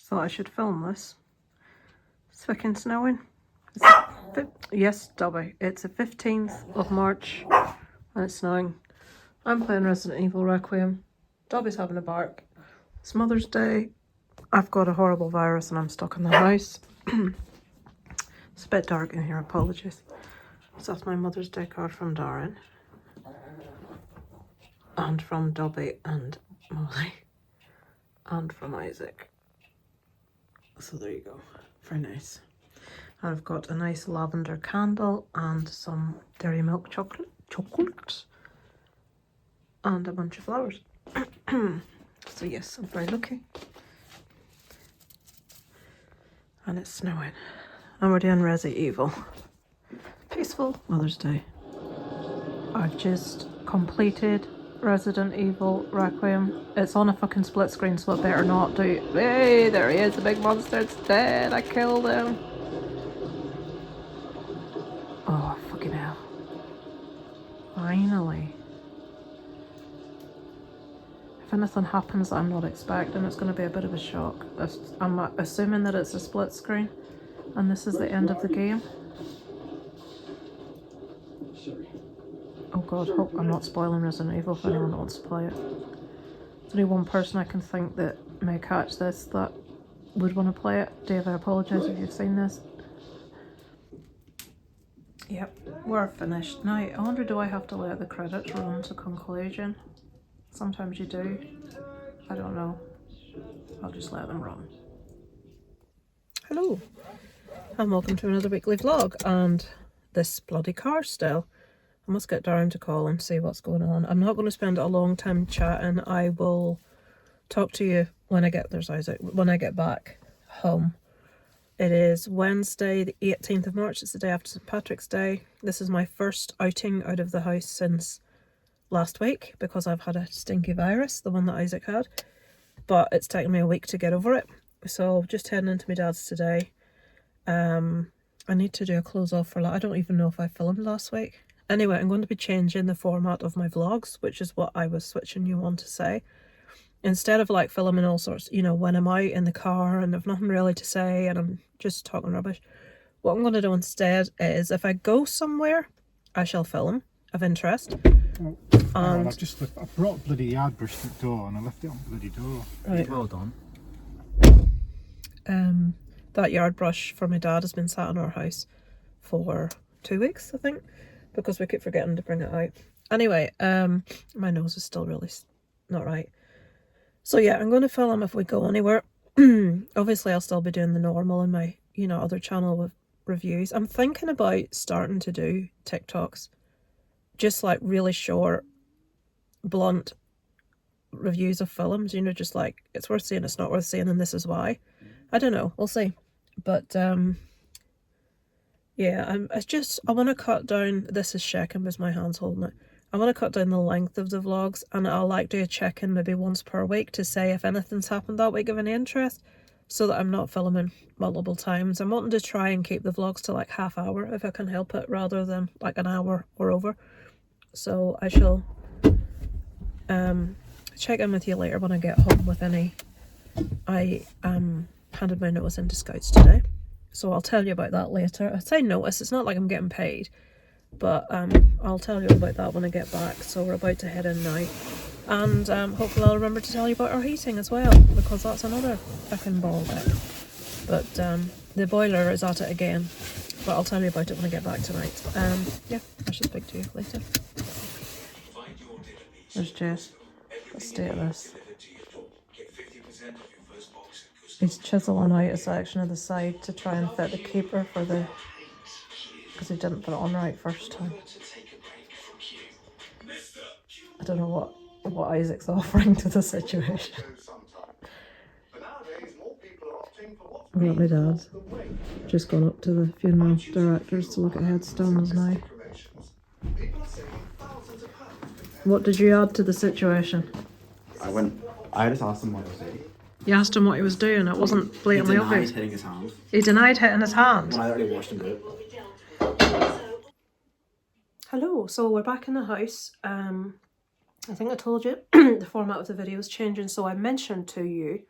thought I should film this. It's fucking snowing. Yes, Dobby. It's the 15th of March and it's snowing. I'm playing Resident Evil Requiem. Dobby's having a bark. It's Mother's Day. I've got a horrible virus and I'm stuck in the house. It's a bit dark in here, apologies. So that's my Mother's Day card from Darren. And from Dobby and Molly. And from Isaac. So there you go. Very nice. And I've got a nice lavender candle and some dairy milk chocolate. And a bunch of flowers. So yes, I'm very lucky. And it's snowing. And we're doing Resident Evil. Peaceful Mother's Day. I've just completed Resident Evil Requiem. It's on a fucking split screen, so it better not do. Hey, there he is, the big monster. It's dead. I killed him. Oh, fucking hell. Finally. If anything happens that I'm not expecting, it's going to be a bit of a shock. I'm assuming that it's a split screen and this is the end of the game. Oh god, hope I'm not spoiling Resident Evil for anyone that wants to play it. There's only one person I can think that may catch this that would want to play it. Dave, I apologise if you've seen this. Yep, we're finished. Now, I wonder, do I have to let the credits run to conclusion? Sometimes you do. I don't know. I'll just let them run. Hello, and welcome to another weekly vlog, and this bloody car still. I must get Darren to call and see what's going on. I'm not going to spend a long time chatting. I will talk to you when I get, there's Isaac, when I get back home. It is Wednesday, the 18th of March. It's the day after St. Patrick's Day. This is my first outing out of the house since last week because I've had a stinky virus, the one that Isaac had. But it's taken me a week to get over it. So just heading into my dad's today. I need to do a close off for, I don't even know if I filmed last week. Anyway, I'm going to be changing the format of my vlogs, which is what I was switching you on to say. Instead of like filming all sorts, you know, when I'm out in the car and I've nothing really to say and I'm just talking rubbish, what I'm going to do instead is if I go somewhere, I shall film of interest. Oh, and I brought a bloody yard brush to the door and I left it on the bloody door. Right. Well done. That yard brush for my dad has been sat in our house for 2 weeks, I think, because we keep forgetting to bring it out. Anyway, my nose is still really not right. So yeah, I'm going to film if we go anywhere. Obviously, I'll still be doing the normal in my, you know, other channel with reviews. I'm thinking about starting to do TikToks. Just like really short, blunt reviews of films, you know, just like, it's worth seeing, it's not worth seeing, and this is why. I don't know, we'll see. But, yeah, I want to cut down, this is shaking because my hand's holding it. I want to cut down the length of the vlogs, and I'll like do a check-in maybe once per week to say if anything's happened that week of any interest, so that I'm not filming multiple times. I'm wanting to try and keep the vlogs to like half hour if I can help it, rather than like an hour or over. So I shall check in with you later when I get home with any. I handed my notice into Scouts today, so I'll tell you about that later. I say notice, it's not like I'm getting paid. But I'll tell you about that when I get back. So we're about to head in now. And hopefully I'll remember to tell you about our heating as well, because that's another fucking ball deck. But the boiler is at it again. But I'll tell you about it when I get back tonight. Yeah, I shall speak to you later. There's Jess. Let's stay at this. He's chiseling out a section of the side to try and fit the keeper for the... because he didn't put it on right first time. I don't know what Isaac's offering to the situation. We're at my dad's. Just gone up to the funeral directors to look at headstones now. What did you add to the situation? I just asked him what he was doing. You asked him what he was doing, it wasn't blatantly obvious. He denied hitting his hand. He denied hitting his hand? When I already watched him do it. Hello, so we're back in the house. I think I told you the format of the video is changing, so I mentioned to you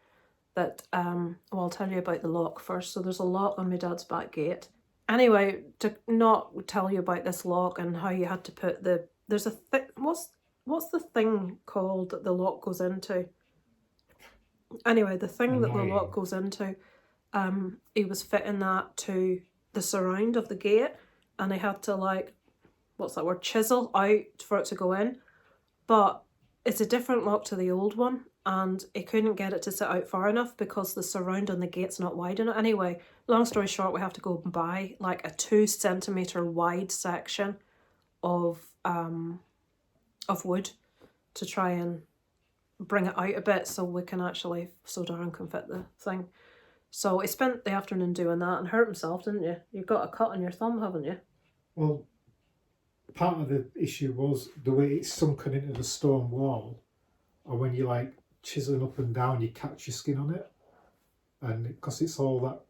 that, well, I'll tell you about the lock first. So there's a lock on my dad's back gate. Anyway, to not tell you about this lock and how you had to put there's a what's the thing called that the lock goes into? Anyway, the thing that the lock goes into, he was fitting that to the surround of the gate, and he had to, like, what's that word, chisel out for it to go in. But it's a different lock to the old one, and he couldn't get it to sit out far enough because the surround on the gate's not wide enough. Anyway, long story short, we have to go and buy like a 2 centimetre wide section of wood to try and bring it out a bit so Darren can fit the thing. So he spent the afternoon doing that and hurt himself, didn't you? You got a cut on your thumb, haven't you? Well, part of the issue was the way it's sunken into the stone wall, and when you like chiseling up and down, you catch your skin on it, and because it's all that,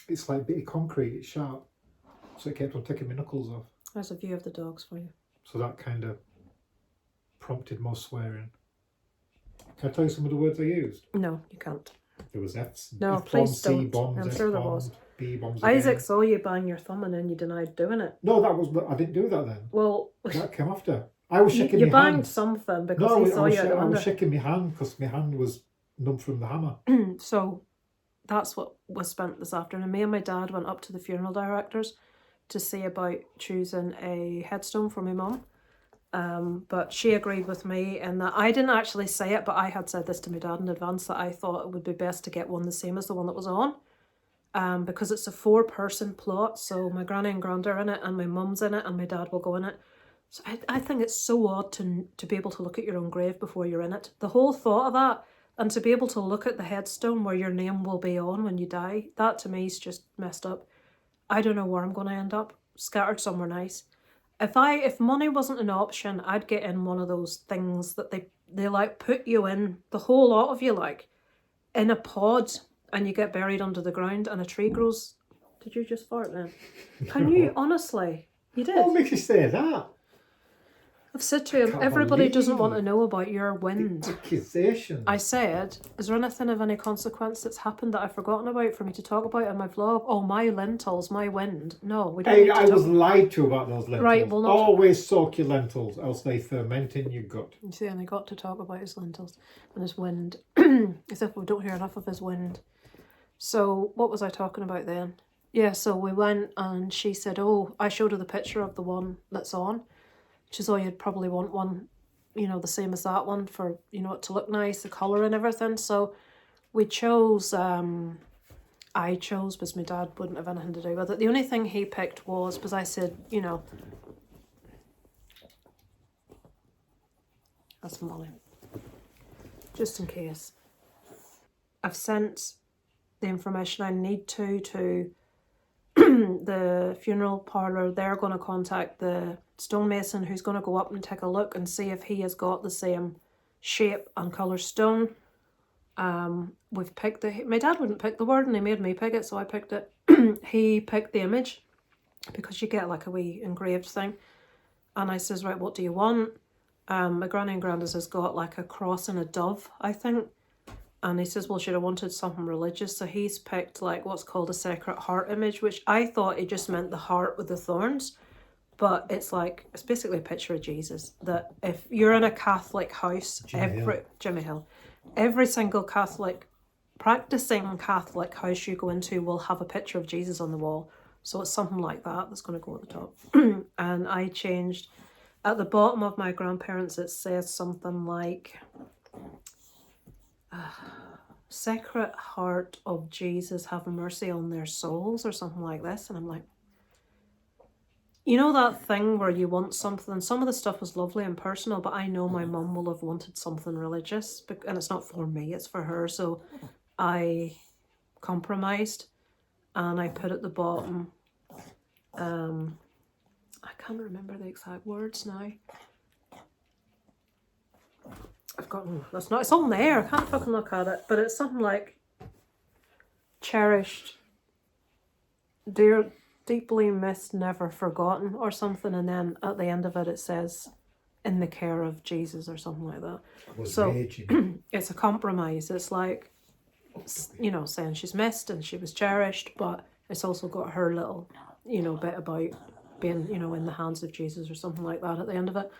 it's like a bit of concrete, it's sharp, so it kept on taking my knuckles off. There's a view of the dogs for you. So that kind of prompted more swearing. Can I tell you some of the words I used? No, you can't. There was F's. No, F please bombs, don't. C bombs, I'm S sure there bombs, was. B bombs. Isaac again. saw you bang your thumb and then you denied doing it. No, I didn't do that then. Well, that came after. I was shaking you my banged hand. something because No, he saw you at the I window. was shaking my hand because my hand was numb from the hammer. So that's what was spent this afternoon. Me and my dad went up to the funeral directors to see about choosing a headstone for my mum. But she agreed with me, and that I didn't actually say it, but I had said this to my dad in advance, that I thought it would be best to get one the same as the one that was on. Because it's a 4-person plot, so my granny and granda are in it, and my mum's in it, and my dad will go in it. So I think it's so odd to be able to look at your own grave before you're in it. The whole thought of that, and to be able to look at the headstone where your name will be on when you die, that to me is just messed up. I don't know where I'm going to end up, scattered somewhere nice. If money wasn't an option, I'd get in one of those things that they like put you in, the whole lot of you, like, in a pod, and you get buried under the ground and a tree grows. Did you just fart then? Can you, honestly? You did. What makes you say that? I've said to him, everybody doesn't want to know about your wind. Accusation. I said, is there anything of any consequence that's happened that I've forgotten about for me to talk about in my vlog? Oh, my lentils, my wind. No, we don't need to I was lied to about those lentils. Right, well, not... Always soak your lentils, else they ferment in your gut. You see, and I got to talk about his lentils and his wind. As if we don't hear enough of his wind. So, what was I talking about then? Yeah, so we went and she said, oh, I showed her the picture of the one that's on. She said, oh, you'd probably want one, you know, the same as that one for, you know, it to look nice, the colour and everything. So we chose, I chose because my dad wouldn't have anything to do with it. The only thing he picked was, because I said, you know, that's Molly, just in case. I've sent the information I need to the funeral parlour. They're going to contact the stonemason who's going to go up and take a look and see if he has got the same shape and colour stone. We've picked my dad wouldn't pick the word and he made me pick it, so I picked it. He picked the image because you get like a wee engraved thing, and I says, right, what do you want? My granny and granddad has got like a cross and a dove, I think. And he says, well, should have wanted something religious. So he's picked like what's called a Sacred Heart image, which I thought it just meant the heart with the thorns. But it's basically a picture of Jesus. That if you're in a Catholic house, Jimmy Hill, every single practicing Catholic house you go into will have a picture of Jesus on the wall. So it's something like that that's going to go at the top. And I changed, at the bottom of my grandparents, it says something like... Sacred Heart of Jesus, have mercy on their souls, or something like this. And I'm like, you know that thing where you want something, some of the stuff was lovely and personal, but I know my mum will have wanted something religious, and it's not for me, it's for her. So I compromised and I put at the bottom, I can't remember the exact words now. I've got, that's not, it's on there, I can't fucking look at it, but it's something like, cherished, dear, deeply missed, never forgotten, or something, and then at the end of it it says, in the care of Jesus or something like that. I was So raging. it's a compromise. It's like, you know, saying she's missed and she was cherished, but it's also got her little, you know, bit about being, you know, in the hands of Jesus or something like that at the end of it.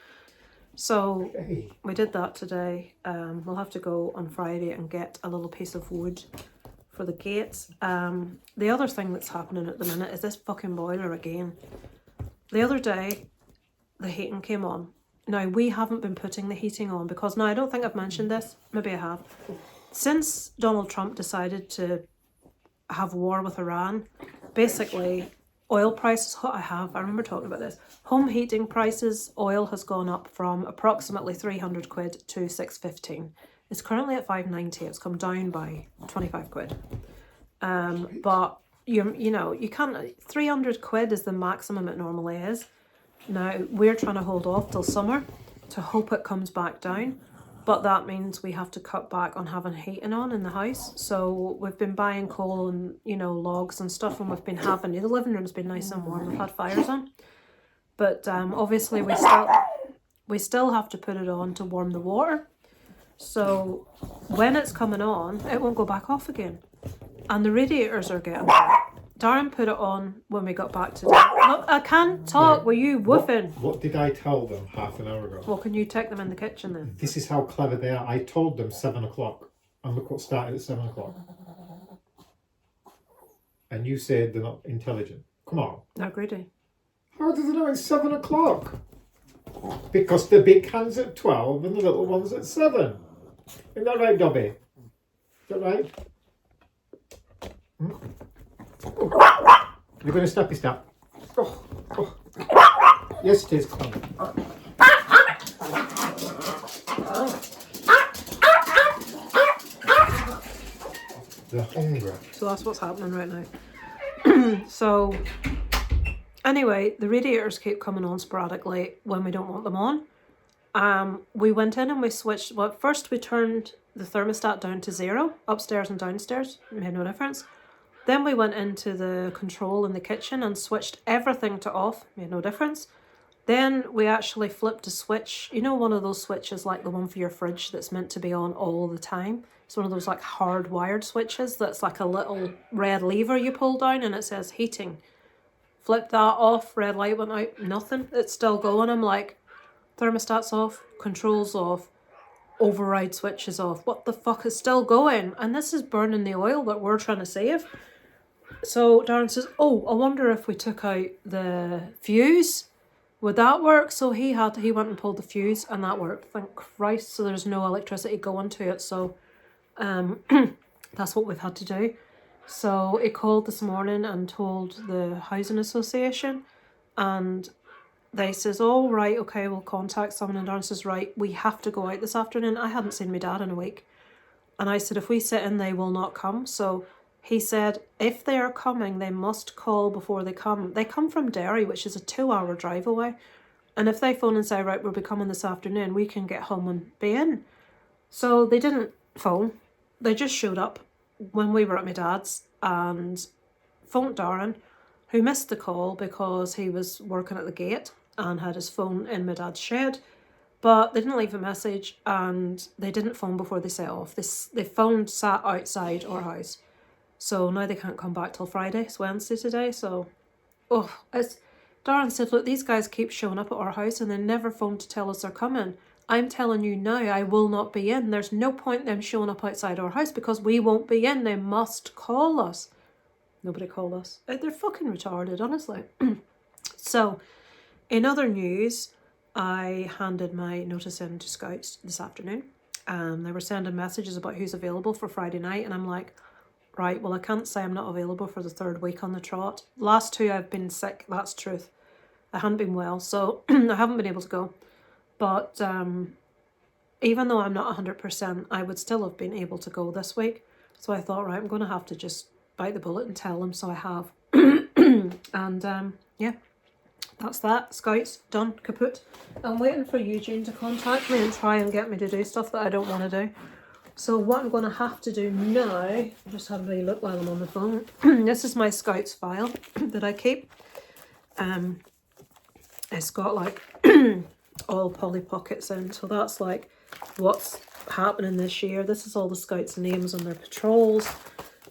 So Hey, we did that today. We'll have to go on Friday and get a little piece of wood for the gates. The other thing that's happening at the minute is this fucking boiler again. The other day, the heating came on. Now, we haven't been putting the heating on because, now I don't think I've mentioned this, maybe I have. Since Donald Trump decided to have war with Iran, basically oil prices, I remember talking about this, home heating prices, oil has gone up from approximately 300 quid to 615. It's currently at 590, it's come down by 25 quid. But you know, you can't, 300 quid is the maximum it normally is. Now, we're trying to hold off till summer to hope it comes back down, but that means we have to cut back on having heating on in the house. So we've been buying coal and, you know, logs and stuff, and we've been having, the living room's been nice and warm, we've had fires on. But obviously we still have to put it on to warm the water. So when it's coming on, it won't go back off again. And the radiators are getting hot. Darren put it on when we got back today. Look, I can't talk, were you woofing? what did I tell them half an hour ago? Well, can you take them in the kitchen then? This is how clever they are. I told them 7 o'clock, and look what started at 7 o'clock. And you said they're not intelligent. Come on. They're greedy. How does it know it's 7 o'clock? Because the big hand's at 12 and the little one's at 7. Isn't that right, Dobby? Is that right? You're going to snappy snap. Oh, oh. Yes, it is. Come on. They're hungry. So that's what's happening right now. So anyway, the radiators keep coming on sporadically when we don't want them on. We went in and we switched, well, first we turned the thermostat down to 0, upstairs and downstairs, it made no difference. Then we went into the control in the kitchen and switched everything to off, made no difference. Then we actually flipped a switch, you know, one of those switches like the one for your fridge that's meant to be on all the time. It's one of those like hardwired switches that's like a little red lever you pull down and it says heating. Flipped that off, red light went out, nothing. It's still going. I'm like, thermostat's off, controls off, override switch is off. What the fuck is still going? And this is burning the oil that we're trying to save. So Darren says, oh, I wonder if we took out the fuse, would that work? So he went and pulled the fuse and that worked. Thank Christ. So there's no electricity going to it. So that's what we've had to do. So he called this morning and told the housing association, and they says, oh, right, okay, we'll contact someone. And Darren says, right, we have to go out this afternoon. I hadn't seen my dad in a week. And I said, if we sit in, they will not come. So he said, if they are coming, they must call before they come. They come from Derry, which is a 2-hour drive away. And if they phone and say, right, we'll be coming this afternoon, we can get home and be in. So they didn't phone. They just showed up when we were at my dad's and phoned Darren, who missed the call because he was working at the gate and had his phone in my dad's shed. But they didn't leave a message and they didn't phone before they set off. They phoned, sat outside our house. So now they can't come back till Friday. It's Wednesday today. So, Darren said, look, these guys keep showing up at our house and they never phone to tell us they're coming. I'm telling you now, I will not be in. There's no point them showing up outside our house because we won't be in. They must call us. Nobody called us. They're fucking retarded, honestly. So, in other news, I handed my notice in to Scouts this afternoon. They were sending messages about who's available for Friday night. And I'm like, right, well, I can't say I'm not available for the 3rd week on the trot. Last 2 I've been sick, that's truth. I haven't been well, so I haven't been able to go. But even though I'm not 100%, I would still have been able to go this week. So I thought, right, I'm going to have to just bite the bullet and tell them, so I have. And yeah, that's that. Scouts, done, kaput. I'm waiting for Eugene to contact me and try and get me to do stuff that I don't want to do. So what I'm going to have to do now, I'll just have a wee look while I'm on the phone. This is my Scouts file that I keep. It's got like all Polly Pockets in. So that's like what's happening this year. This is all the Scouts' names on their patrols.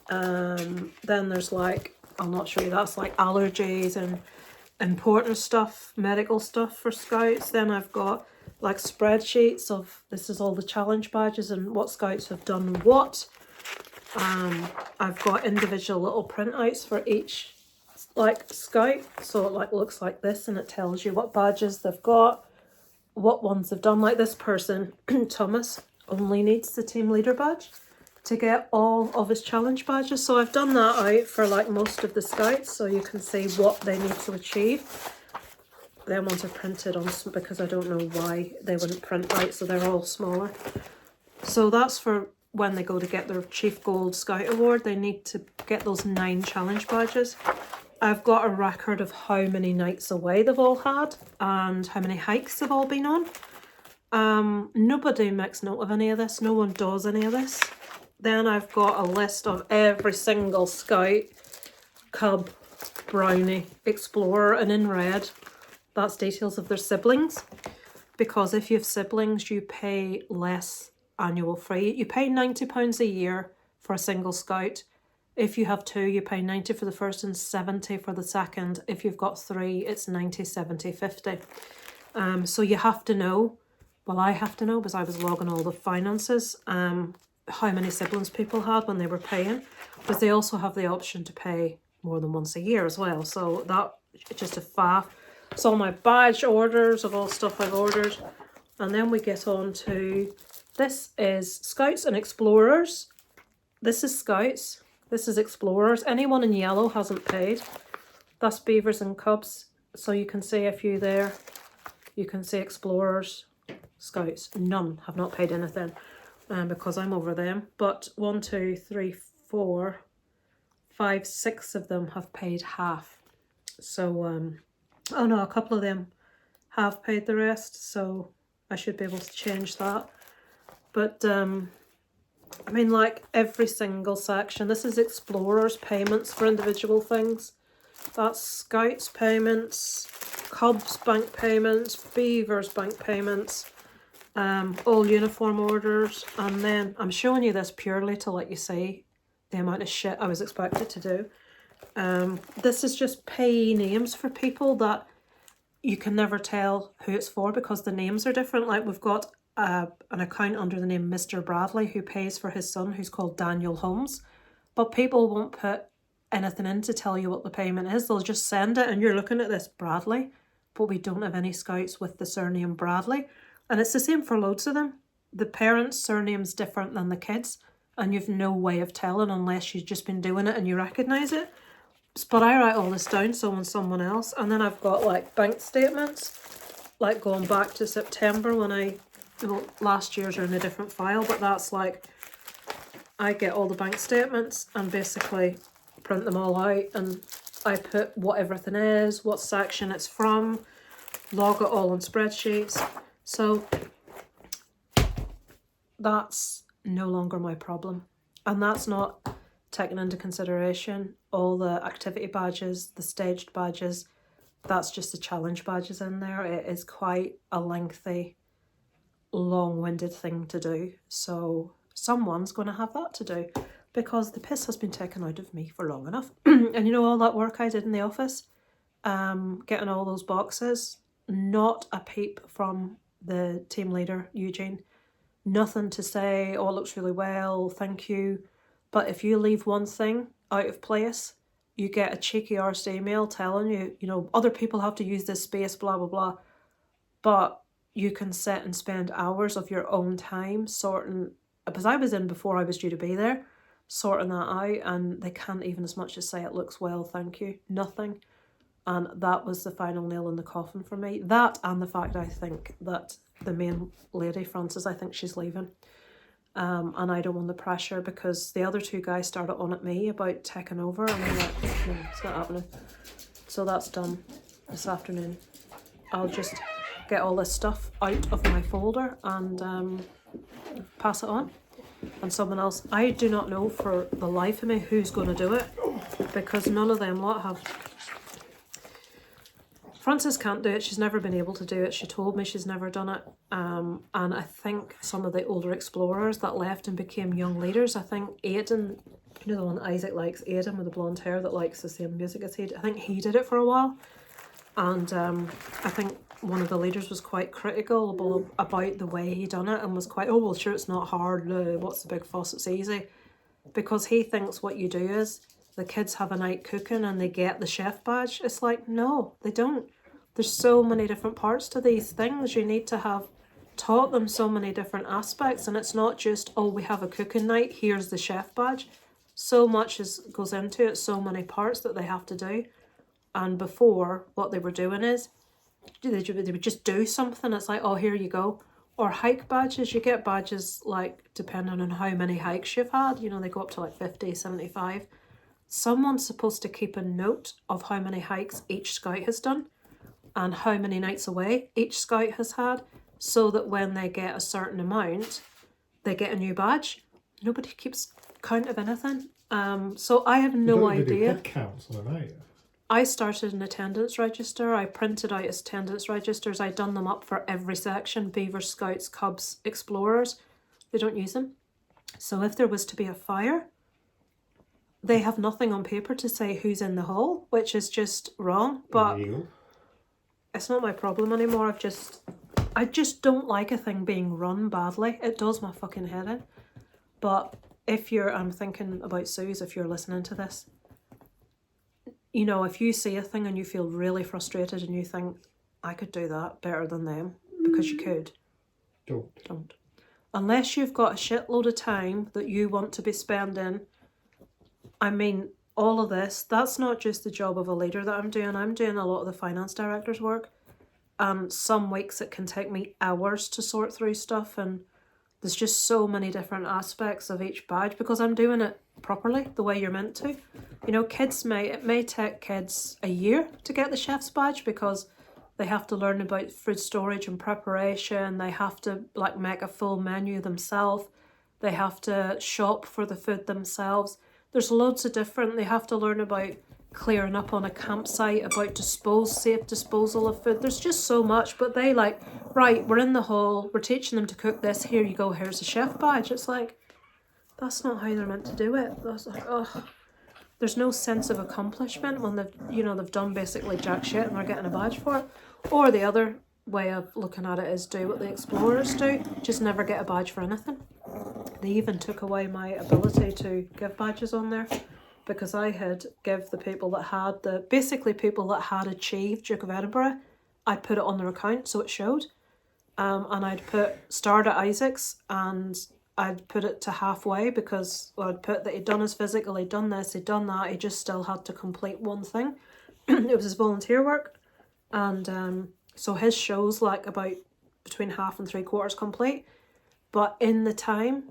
Then there's like, I'll not show you, that's like allergies and important stuff, medical stuff for Scouts. Then I've got like spreadsheets of, this is all the challenge badges and what Scouts have done what. I've got individual little printouts for each like Scout, so it like looks like this, and it tells you what badges they've got, what ones they've done. Like this person, Thomas, only needs the team leader badge to get all of his challenge badges. So I've done that out for like most of the Scouts, so you can see what they need to achieve. Them ones are printed on, because I don't know why they wouldn't print out, so they're all smaller. So that's for when they go to get their Chief Gold Scout Award. They need to get those 9 challenge badges. I've got a record of how many nights away they've all had and how many hikes they've all been on. Nobody makes note of any of this. No one does any of this. Then I've got a list of every single Scout, Cub, Brownie, Explorer, and in red, that's details of their siblings. Because if you have siblings, you pay less annual fee. You pay £90 a year for a single Scout. If you have 2, you pay 90 for the first and 70 for the second. If you've got 3, it's 90, 70, 50. So you have to know, well, I have to know because I was logging all the finances, how many siblings people had when they were paying, because they also have the option to pay more than once a year as well. So that, just a faff. It's all my badge orders of all stuff I've ordered. And then we get on to, this is Scouts and Explorers. This is Scouts. This is Explorers. Anyone in yellow hasn't paid. That's Beavers and Cubs. So you can see a few there. You can see Explorers, Scouts. None have not paid anything because I'm over them. But 1, 2, 3, 4, 5, 6 of them have paid half. So, oh no, a couple of them have paid the rest. So I should be able to change that. But, I mean, like every single section. This is Explorers payments for individual things. That's Scouts payments, Cubs bank payments, Beavers bank payments, all uniform orders. And then I'm showing you this purely to let you see the amount of shit I was expected to do. This is just payee names for people that you can never tell who it's for because the names are different. Like we've got an account under the name Mr. Bradley who pays for his son who's called Daniel Holmes, but people won't put anything in to tell you what the payment is. They'll just send it and you're looking at this Bradley, but we don't have any Scouts with the surname Bradley. And it's the same for loads of them. The parents' surname's different than the kids and you've no way of telling unless you've just been doing it and you recognise it. But I write all this down so when someone else, and then I've got like bank statements, like going back to September when last year's are in a different file, but that's like, I get all the bank statements and basically print them all out and I put what everything is, what section it's from, log it all on spreadsheets. So that's no longer my problem. And that's not taking into consideration all the activity badges, the staged badges. That's just the challenge badges in there. It is quite a lengthy, long-winded thing to do. So someone's going to have that to do because the piss has been taken out of me for long enough. And you know all that work I did in the office, getting all those boxes, not a peep from the team leader, Eugene. Nothing to say, oh, it looks really well, thank you. But if you leave one thing out of place, you get a cheeky arsed email telling you, you know, other people have to use this space, blah, blah, blah. But you can sit and spend hours of your own time sorting, because I was in before I was due to be there, sorting that out, and they can't even as much as say it looks well, thank you. Nothing. And that was the final nail in the coffin for me. That and the fact I think that the main lady, Frances, I think she's leaving. And I don't want the pressure because the other 2 guys started on at me about taking over and I'm like, no, it's not happening. So that's done this afternoon. I'll just get all this stuff out of my folder and pass it on. And someone else, I do not know for the life of me who's going to do it because none of them lot have Frances can't do it. She's never been able to do it. She told me she's never done it. And I think some of the older explorers that left and became young leaders, I think Aidan, you know the one that Isaac likes, Aidan with the blonde hair that likes the same music as he did, I think he did it for a while. And I think one of the leaders was quite critical about the way he done it and was quite, oh, well, sure, it's not hard. What's the big fuss? It's easy. Because he thinks what you do is the kids have a night cooking and they get the chef badge. It's like, no, they don't. There's so many different parts to these things. You need to have taught them so many different aspects, and it's not just, oh, we have a cooking night, here's the chef badge. So much goes into it, so many parts that they have to do. And before, what they were doing is they would just do something. It's like, oh, here you go. Or hike badges. You get badges like depending on how many hikes you've had. You know, they go up to like 50, 75. Someone's supposed to keep a note of how many hikes each scout has done and how many nights away each scout has had, so that when they get a certain amount, they get a new badge. Nobody keeps count of anything. So I have no idea. Do idea. head counts on a night. I started an attendance register. I printed out attendance registers. I done them up for every section. Beavers, Scouts, Cubs, Explorers. They don't use them. So if there was to be a fire, they have nothing on paper to say who's in the hall, which is just wrong. But Illegal. It's not my problem anymore. I just don't like a thing being run badly. It does my fucking head in. But I'm thinking about Suze, if you're listening to this, you know, if you see a thing and you feel really frustrated and you think, I could do that better than them, because you could. Don't. Unless you've got a shitload of time that you want to be spending. I mean, all of this, that's not just the job of a leader that I'm doing. I'm doing a lot of the finance director's work. And some weeks it can take me hours to sort through stuff, and there's just so many different aspects of each badge because I'm doing it properly, the way you're meant to. You know, it may take kids a year to get the chef's badge because they have to learn about food storage and preparation. They have to like make a full menu themselves. They have to shop for the food themselves. There's loads of different, they have to learn about clearing up on a campsite, about safe disposal of food. There's just so much, but they like, right, we're in the hall, we're teaching them to cook this, here you go, here's a chef badge. It's like, that's not how they're meant to do it. That's like, oh, there's no sense of accomplishment when they've done basically jack shit and they're getting a badge for it. Or the other way of looking at it is do what the explorers do, just never get a badge for anything. They even took away my ability to give badges on there, because I had give the people that had people that had achieved Duke of Edinburgh, I'd put it on their account so it showed. And I'd put starred at Isaac's and I'd put it to halfway because I'd put that he'd done his physical, he'd done this, he'd done that, he just still had to complete one thing. It was his volunteer work. And so his show's like about between half and 3/4 complete. But in the time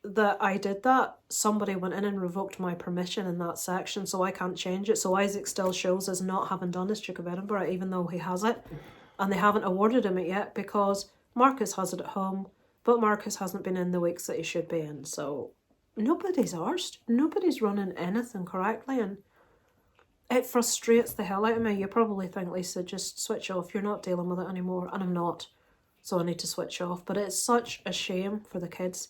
that I did that, somebody went in and revoked my permission in that section, so I can't change it. So Isaac still shows as not having done his Duke of Edinburgh, even though he has it. And they haven't awarded him it yet because Marcus has it at home, but Marcus hasn't been in the weeks that he should be in. So nobody's arsed. Nobody's running anything correctly, and it frustrates the hell out of me. You probably think, Lisa, just switch off. You're not dealing with it anymore, and I'm not. So I need to switch off. But it's such a shame for the kids.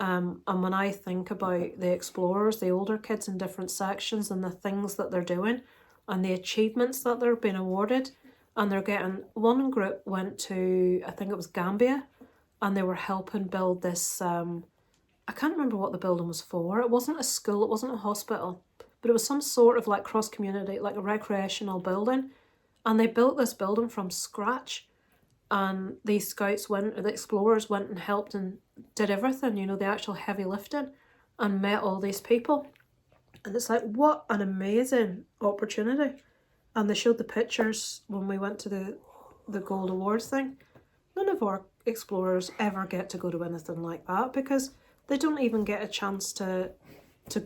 And when I think about the explorers, the older kids in different sections and the things that they're doing and the achievements that they're being awarded, and they're getting, one group went to, I think it was Gambia, and they were helping build this, I can't remember what the building was for. It wasn't a school, it wasn't a hospital, but it was some sort of like cross-community, like a recreational building. And they built this building from scratch. And these scouts the explorers went and helped and did everything, you know, the actual heavy lifting, and met all these people. And it's like, what an amazing opportunity. And they showed the pictures when we went to the Gold Awards thing. None of our explorers ever get to go to anything like that because they don't even get a chance to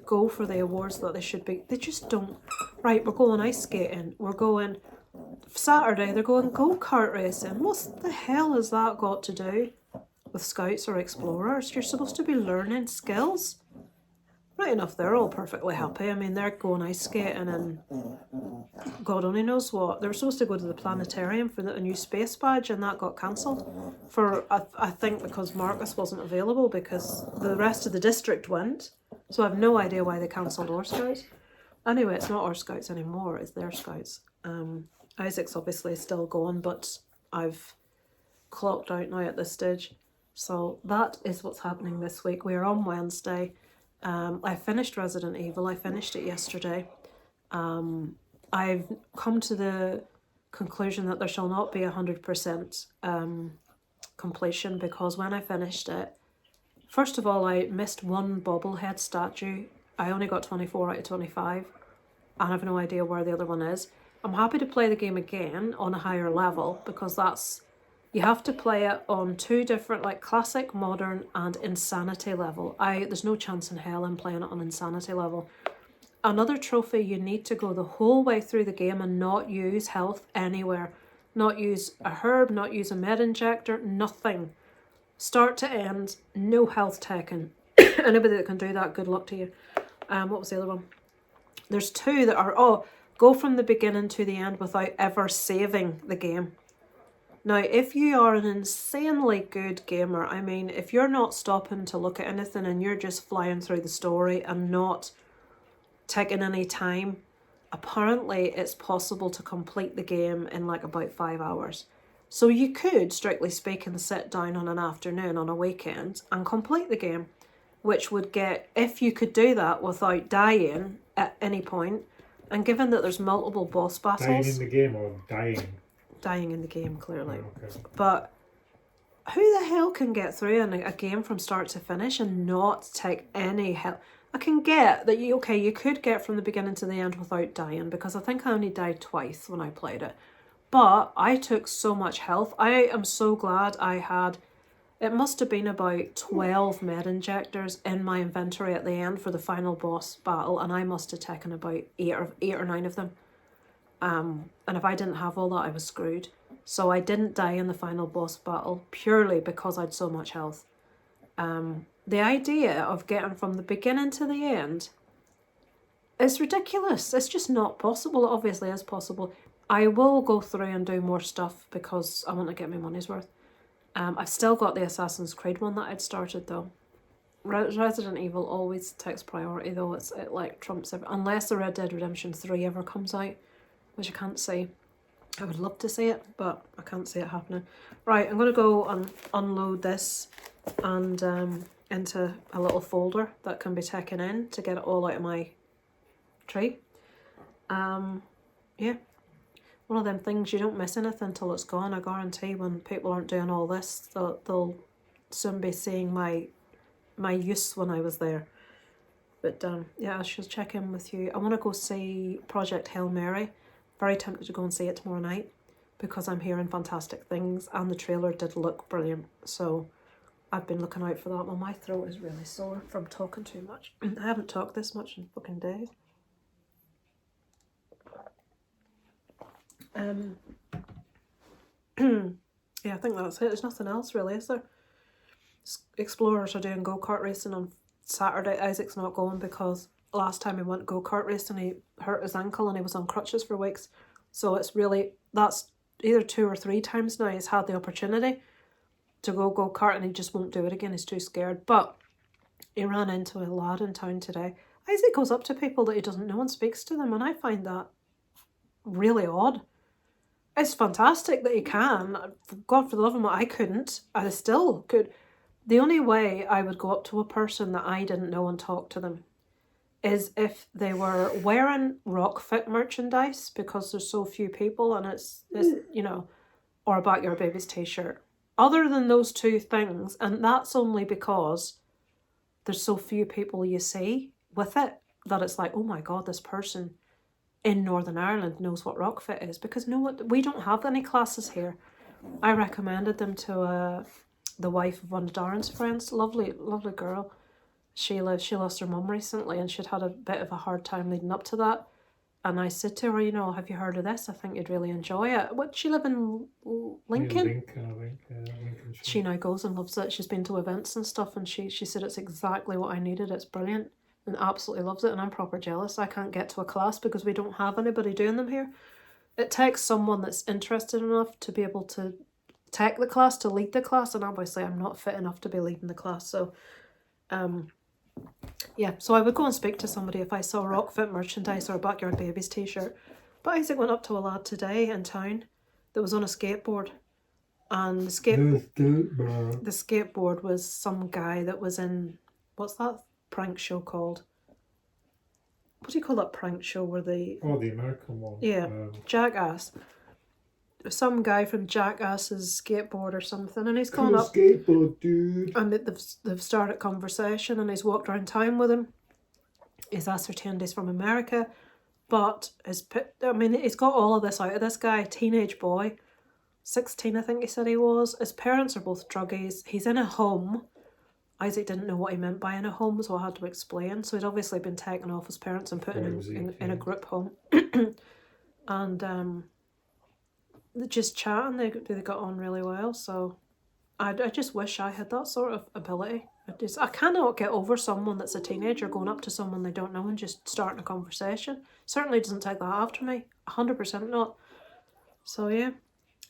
go for the awards that they should be. They just don't. Right, we're going ice skating. We're going Saturday, they're going go-kart racing. What the hell has that got to do with scouts or explorers? You're supposed to be learning skills. right enough, they're all perfectly happy. I mean, they're going ice skating and God only knows what. They were supposed to go to the planetarium for a new space badge, and that got cancelled for, I think, because Marcus wasn't available, because the rest of the district went. So I have no idea why they cancelled our Scouts. Anyway, it's not our Scouts anymore, it's their Scouts. Isaac's obviously still going, but I've clocked out now at this stage. So that is what's happening this week. We are on Wednesday. I finished Resident Evil. I finished it yesterday. I've come to the conclusion that there shall not be 100% completion, because when I finished it, first of all, I missed one bobblehead statue. I only got 24 out of 25, and I have no idea where the other one is. I'm happy to play the game again on a higher level, because you have to play it on 2 different, like classic, modern, and insanity level. There's no chance in hell I'm playing it on insanity level. Another trophy, you need to go the whole way through the game and not use health anywhere. Not use a herb, not use a med injector, nothing. Start to end, no health taken. Anybody that can do that, good luck to you. What was the other one? There's 2 that are, go from the beginning to the end without ever saving the game. Now, if you are an insanely good gamer, I mean, if you're not stopping to look at anything and you're just flying through the story and not taking any time, apparently it's possible to complete the game in like about 5 hours. So you could, strictly speaking, sit down on an afternoon on a weekend and complete the game, which would get, if you could do that without dying at any point, and given that there's multiple boss battles... Dying in the game or dying? Dying in the game, clearly. Oh, okay. But who the hell can get through a game from start to finish and not take any help? I can get that you could get from the beginning to the end without dying, because I think I only died twice when I played it. But I took so much health. I am so glad I had, it must have been about 12 med injectors in my inventory at the end for the final boss battle, and I must have taken about 8 or 9 of them. And if I didn't have all that, I was screwed. So I didn't die in the final boss battle purely because I had so much health. The idea of getting from the beginning to the end is ridiculous. It's just not possible. It obviously is possible. I will go through and do more stuff because I want to get my money's worth. I've still got the Assassin's Creed one that I'd started though. Resident Evil always takes priority though. It like trumps everything. Unless the Red Dead Redemption 3 ever comes out, which I can't see. I would love to see it, but I can't see it happening. Right, I'm going to go and unload this and into a little folder that can be taken in to get it all out of my tree. Yeah. One of them things, you don't miss anything until it's gone. I guarantee when people aren't doing all this, they'll soon be seeing my use when I was there. But yeah, I should check in with you. I want to go see Project Hail Mary. Very tempted to go and see it tomorrow night because I'm hearing fantastic things and the trailer did look brilliant. So I've been looking out for that one. My throat is really sore from talking too much. I haven't talked this much in fucking days. Yeah, I think that's it. There's nothing else really, is there? Explorers are doing go-kart racing on Saturday. Isaac's not going because last time he went go-kart racing he hurt his ankle and he was on crutches for weeks. So that's either 2 or 3 times now he's had the opportunity to go-kart and he just won't do it again. He's too scared. But he ran into a lad in town today. Isaac goes up to people that he doesn't know and speaks to them, and I find that really odd. It's fantastic that he can. God, for the love of me, I couldn't. I still could. The only way I would go up to a person that I didn't know and talk to them is if they were wearing Rockfit merchandise, because there's so few people and it's you know, or a Back Your Baby's t-shirt. Other than those 2 things, and that's only because there's so few people you see with it, that it's like, oh my God, this person in Northern Ireland knows what Rockfit is, because we don't have any classes here. I recommended them to the wife of one of Darren's friends, lovely girl. She lost her mum recently and she'd had a bit of a hard time leading up to that. And I said to her, you know, have you heard of this? I think you'd really enjoy it. What, she live in Lincoln? Lincoln. She now goes and loves it. She's been to events and stuff and she said it's exactly what I needed. It's brilliant. and absolutely loves it, and I'm proper jealous. I can't get to a class because we don't have anybody doing them here. It takes someone that's interested enough to be able to take the class, to lead the class, and obviously I'm not fit enough to be leading the class. So yeah, so I would go and speak to somebody if I saw Rockfit merchandise or a Backyard Babies t-shirt. But Isaac went up to a lad today in town that was on a skateboard, and the skateboard was some guy that was in, what's that prank show called? What do you call that prank show where they... Oh, the American one. Yeah, Jackass. Some guy from Jackass's skateboard or something, and he's gone Cool up... skateboard, dude. And they've started conversation, and he's walked around town with him. He's ascertained he's from America, but he's got all of this out of this guy, teenage boy, 16 I think he said he was. His parents are both druggies. He's in a home. Isaac didn't know what he meant by in a home, so I had to explain. So he'd obviously been taken off his parents and put in a group home. And just chatting, they got on really well. So I just wish I had that sort of ability. I cannot get over someone that's a teenager going up to someone they don't know and just starting a conversation. Certainly doesn't take that after me. 100% not. So yeah.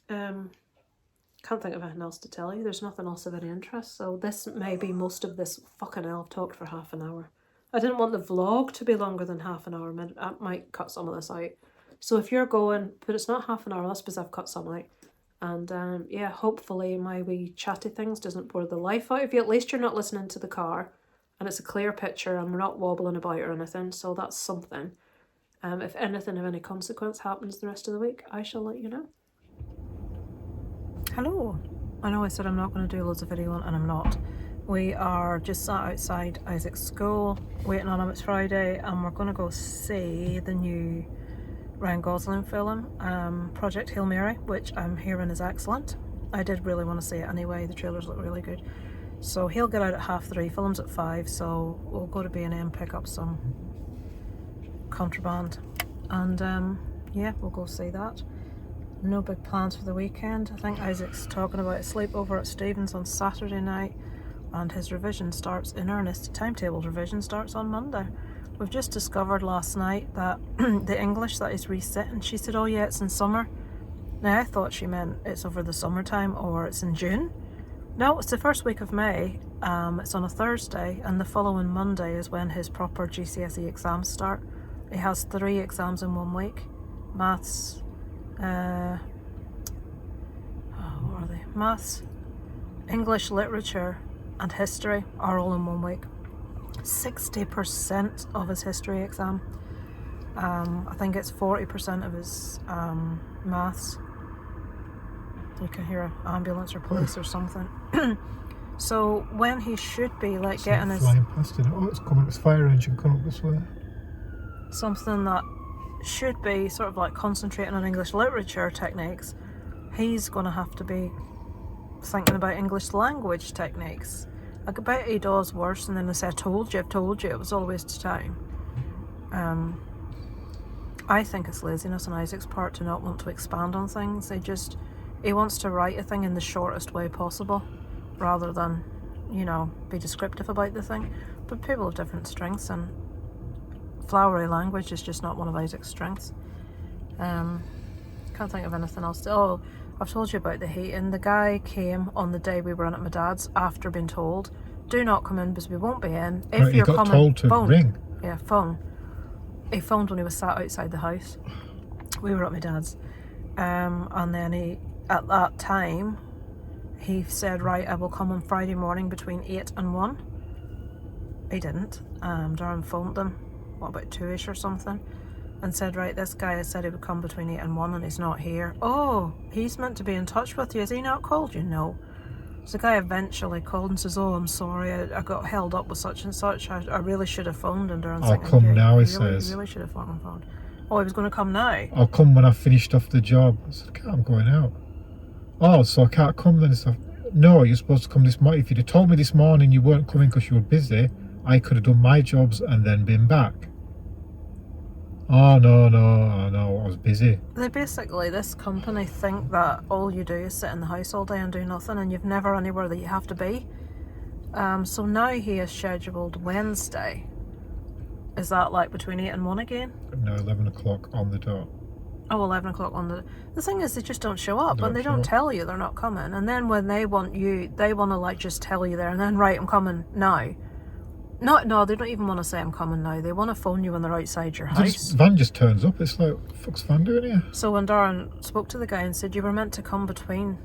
Can't think of anything else to tell you. There's nothing else of any interest. So this may be most of this. Fucking hell, I've talked for half an hour. I didn't want the vlog to be longer than half an hour. I might cut some of this out. So if you're going, but it's not half an hour, that's because I've cut some out. And yeah, hopefully my wee chatty things doesn't bore the life out of you. At least you're not listening to the car, and it's a clear picture and we're not wobbling about or anything, so that's something. If anything of any consequence happens the rest of the week, I shall let you know. Hello. I know I said I'm not going to do loads of video and I'm not. We are just sat outside Isaac's school waiting on him. It's Friday and we're going to go see the new Ryan Gosling film, Project Hail Mary, which I'm hearing is excellent. I did really want to see it anyway. The trailers look really good. So he'll get out at 3:30, film's at 5, so we'll go to B&M, pick up some contraband, and yeah, we'll go see that. No big plans for the weekend. I think Isaac's talking about a sleepover at Stephen's on Saturday night, and his revision starts in earnest. Timetable revision starts on Monday. We've just discovered last night that the English that is resitting, she said, oh yeah, it's in summer. Now I thought she meant it's over the summertime or it's in June. No, it's the first week of May. It's on a Thursday, and the following Monday is when his proper GCSE exams start. He has 3 exams in 1 week. Maths, what are they? Maths, English literature and history are all in 1 week. 60% of his history exam. I think it's 40% of his maths. You can hear an ambulance or police or something. So when he should be like getting his flying past it. Oh, it's coming. It's fire engine coming up this way. Something that should be sort of like concentrating on English literature techniques, he's going to have to be thinking about English language techniques. I bet he does worse, and then they say, I've told you, it was all a waste of time. I think it's laziness on Isaac's part to not want to expand on things. He wants to write a thing in the shortest way possible, rather than, be descriptive about the thing. But people have different strengths, and flowery language is just not one of Isaac's strengths. Can't think of anything else. Oh, I've told you about the heating. The guy came on the day we were in at my dad's after being told, do not come in because we won't be in. If you're coming, told to phone. Ring. Yeah, phone. He phoned when he was sat outside the house. We were at my dad's. And then at that time, he said, right, I will come on Friday morning between 8 and 1. He didn't. Darren phoned him, about 2ish or something, and said, right, this guy has said he would come between 8 and 1 and he's not here. Oh, he's meant to be in touch with you. Has he not called you? No. So the guy eventually called and says, oh, I'm sorry, I got held up with such and such. I really should have phoned. And Darren's I'll come now, he says. You really should have fucking phoned. Oh, he was going to come now? I'll come when I've finished off the job. I said, okay, I'm going out. Oh, so I can't come then? So, no, you're supposed to come this morning. If you'd have told me this morning you weren't coming because you were busy, I could have done my jobs and then been back. Oh, no, I was busy. They basically, this company think that all you do is sit in the house all day and do nothing, and you've never anywhere that you have to be. So now he is scheduled Wednesday Is that like between 8 and 1 again? No, 11 o'clock on the dot. Oh, 11 o'clock on the thing is, they just don't show up, Don't and they show don't up. tell you they're not coming. And then when they want you, they want to like just tell you there and then, right, I'm coming now. No, they don't even want to say I'm coming now. They want to phone you when they're outside your house. Van just turns up. It's like, what the fuck's Van doing here? So when Darren spoke to the guy and said, you were meant to come between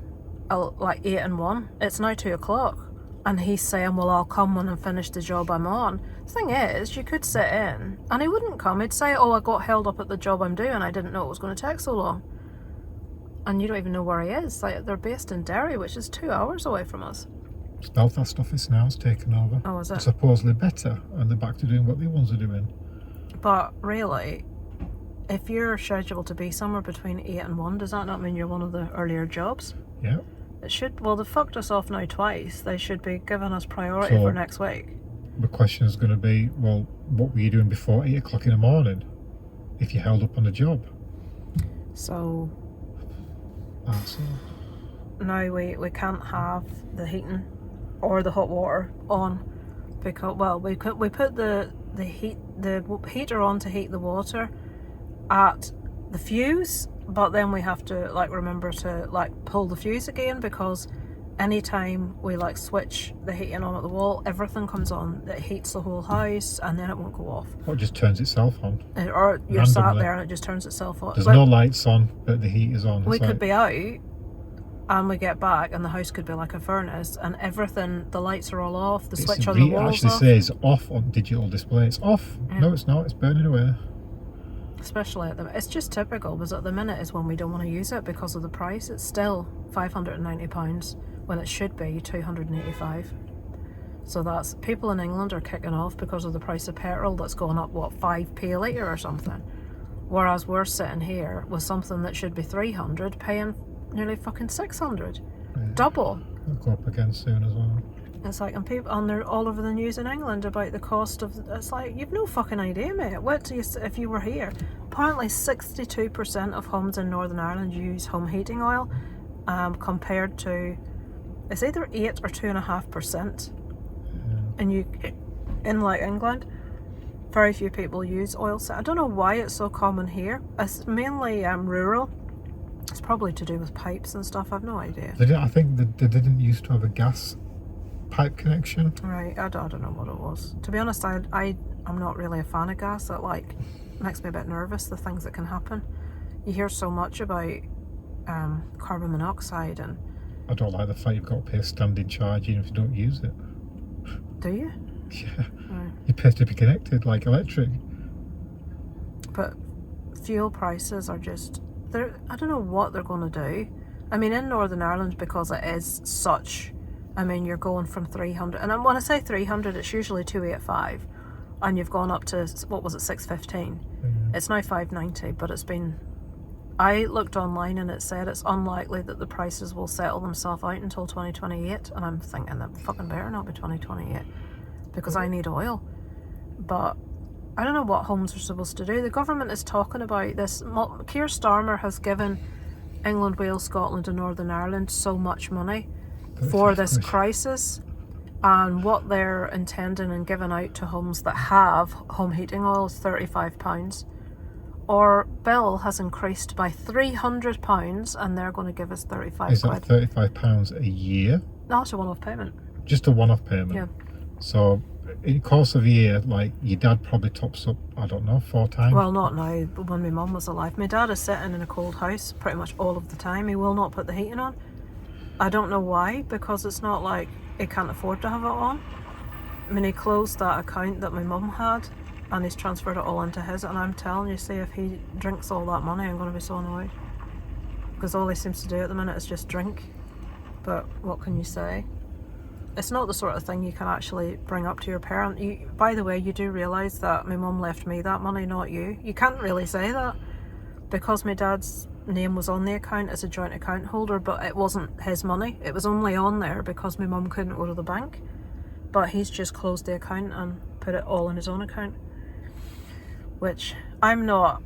like 8 and 1, it's now 2 o'clock. And he's saying, well, I'll come when I finish the job I'm on. The thing is, you could sit in and he wouldn't come. He'd say, oh, I got held up at the job I'm doing. I didn't know it was going to take so long. And you don't even know where he is. Like, they're based in Derry, which is 2 hours away from us. It's Belfast office now. It's taken over. Oh, is it? It's supposedly better, and they're back to doing what the ones are doing. But really, if you're scheduled to be somewhere between 8 and 1, does that not mean you're one of the earlier jobs? Yeah. It should. Well, they've fucked us off now twice. They should be giving us priority So- for next week. The question is going to be, well, what were you doing before 8 o'clock in the morning if you held up on the job? So Arsehole. now we can't have the heating or the hot water on because, well, we put the heater on to heat the water at the fuse, but then we have to like remember to like pull the fuse again, because anytime we like switch the heating on at the wall, everything comes on. It heats the whole house and then it won't go off. Or it just turns itself on. Or you're sat Randomly. there and it just turns itself on. There's Like, no lights on, but the heat is on. we It's could like, be out and we get back and the house could be like a furnace and everything, the lights are all off, the switch on the It wall's actually off. says off on digital display. It's off. Yeah. No, it's not. It's burning away. Especially at the, it's just typical, because at the minute is when we don't want to use it because of the price. It's still £590 when it should be £285. So that's, people in England are kicking off because of the price of petrol that's gone up, what, 5p a litre or something. Whereas we're sitting here with something that should be 300 paying nearly fucking 600. Yeah. Double. It'll go up again soon as well. It's like, and people, and they're all over the news in England about the cost of, it's like, you've no fucking idea, mate. Wait till you, if you were here. Apparently 62% of homes in Northern Ireland use home heating oil, compared to, it's either 8 or 2.5%. In like England, very few people use oil. So I don't know why it's so common here. It's mainly rural. It's probably to do with pipes and stuff. I've no idea. I think they didn't used to have a gas pipe connection. Right, I don't know what it was. To be honest, I'm not really a fan of gas. That like makes me a bit nervous, the things that can happen. You hear so much about carbon monoxide, and I don't like the fact you've got to pay a standing charge even if you don't use it. do you? Yeah. Right. You pay to be connected like electric. But fuel prices are just, I don't know what they're going to do. I mean, in Northern Ireland, because it is such, I mean, you're going from 300, and when I say 300, it's usually 285, and you've gone up to, what was it, 615. It's now 590, but it's been, I looked online and it said it's unlikely that the prices will settle themselves out until 2028, and I'm thinking that fucking better not be 2028, because I need oil. But I don't know what homes are supposed to do. The government is talking about this. Keir Starmer has given England, Wales, Scotland and Northern Ireland so much money for this crisis, and what they're intending and giving out to homes that have home heating oil is £35. Our bill has increased by £300 and they're going to give us 35 Is quid. that £35 a year? No, it's a one-off payment. Just a one-off payment? Yeah. So in the course of a year, like your dad probably tops up, I don't know, 4 times? Well, not now, but when my mum was alive. My dad is sitting in a cold house pretty much all of the time. He will not put the heating on. I don't know why, because it's not like he can't afford to have it on. I mean, he closed that account that my mum had and he's transferred it all into his, and I'm telling you, see, if he drinks all that money, I'm going to be so annoyed. Because all he seems to do at the minute is just drink. But what can you say? It's not the sort of thing you can actually bring up to your parent. By the way, you do realise that my mum left me that money, not you. You can't really say that, because my dad's name was on the account as a joint account holder, but it wasn't his money. It was only on there because my mum couldn't go to the bank. But he's just closed the account and put it all in his own account. Which I'm not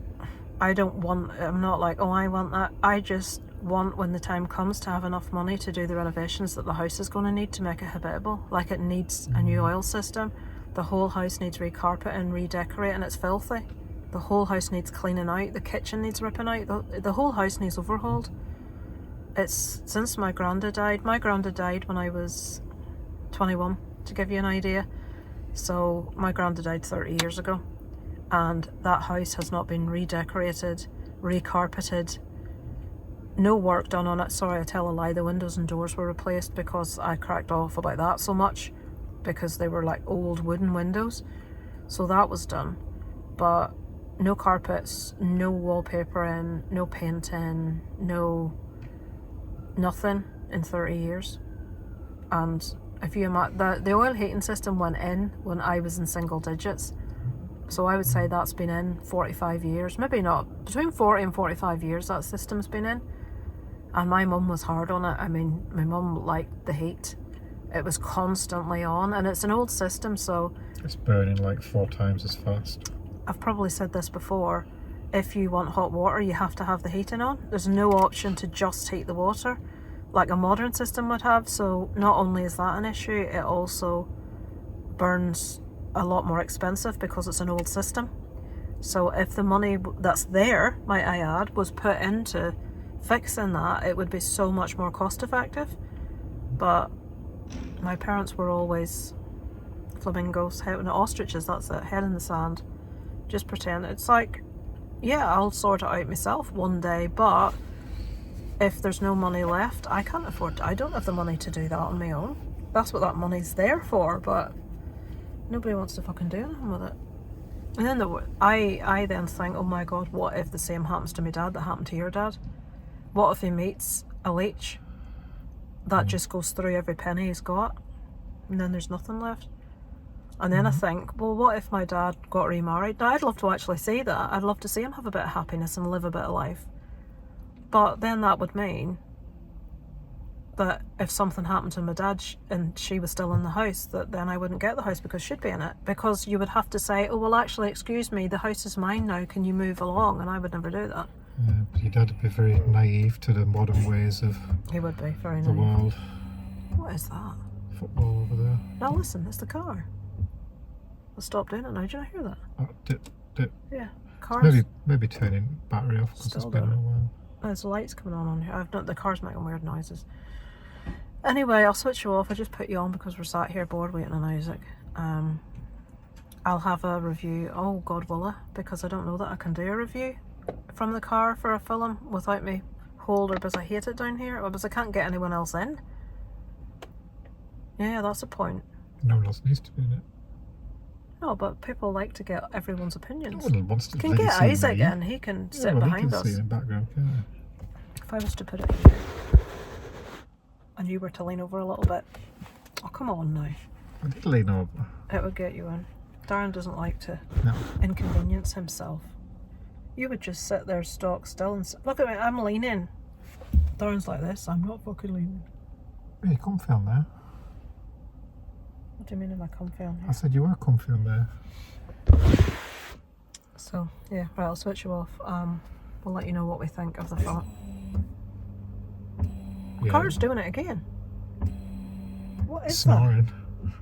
like, oh, I want that. I just want, when the time comes, to have enough money to do the renovations that the house is going to need to make it habitable. Like, it needs a new oil system. The whole house needs recarpeting, redecorating. It's filthy. The whole house needs cleaning out. The kitchen needs ripping out. The whole house needs overhauled. It's since my granddad died. My granddad died when I was 21, to give you an idea. So my granddad died 30 years ago. And that house has not been redecorated, recarpeted. No work done on it. Sorry, I tell a lie. The windows and doors were replaced because I cracked off about that so much. Because they were like old wooden windows. So that was done. But no carpets, no wallpapering, no painting, nothing in 30 years. And if you imagine, the oil heating system went in when I was in single digits. So I would say that's been in 45 years. Maybe not. Between 40 and 45 years that system's been in. And my mum was hard on it. I mean, my mum liked the heat. It was constantly on. And it's an old system, so... It's burning like 4 times as fast. I've probably said this before. If you want hot water, you have to have the heating on. There's no option to just heat the water like a modern system would have. So not only is that an issue, it also burns a lot more expensive because it's an old system. So if the money that's there, might I add, was put into fixing that, it would be so much more cost effective. But my parents were always flamingos, ostriches, that's it, head in the sand. Just pretend. It's like, yeah, I'll sort it out myself one day, but if there's no money left, I can't afford to. I don't have the money to do that on my own. That's what that money's there for, but nobody wants to fucking do anything with it. And then I then think, oh my god, what if the same happens to my dad that happened to your dad? What if he meets a leech that just goes through every penny he's got, and then there's nothing left? And then I think, well, what if my dad got remarried? Now, I'd love to actually see that. I'd love to see him have a bit of happiness and live a bit of life. But then that would mean that if something happened to my dad and she was still in the house, that then I wouldn't get the house because she'd be in it. Because you would have to say, oh, well, actually, excuse me, the house is mine now. Can you move along? And I would never do that. Yeah, but your dad would be very naive to the modern ways of He would be very the naive. world. What is that? Football over there. Now listen, it's the car. I'll stop doing it now. Do you hear that? Oh, dip. Yeah. Cars. Maybe turning battery off because it's Still been a don't. while. There's lights coming on here. I've not. The car's making weird noises. Anyway, I'll switch you off. I just put you on because we're sat here bored waiting on Isaac. I'll have a review. Oh God, will I? Because I don't know that I can do a review from the car for a film without me hold, or because I hate it down here, or because I can't get anyone else in. Yeah, that's the point. No one else needs to be in it. No, but people like to get everyone's No opinions. one wants to Can bloody get see Isaac me. in. He can sit Well, behind he can us. see in the background, yeah. If I was to put it here and you were to lean over a little bit, oh come on now, I did lean over. it would get you in. Darren doesn't like to No. inconvenience himself. You would just sit there stock still and look at me, I'm leaning. Darren's like this, I'm not fucking leaning. Yeah, you comfy on there. What do you mean am I comfy on I here? said you were comfy on there. So yeah, right, I'll switch you off. We'll let you know what we think of the film. Yeah. Car's doing it again. What is Snoring. that?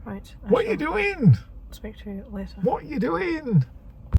Right. What are you doing? Speak to you later. What are you doing?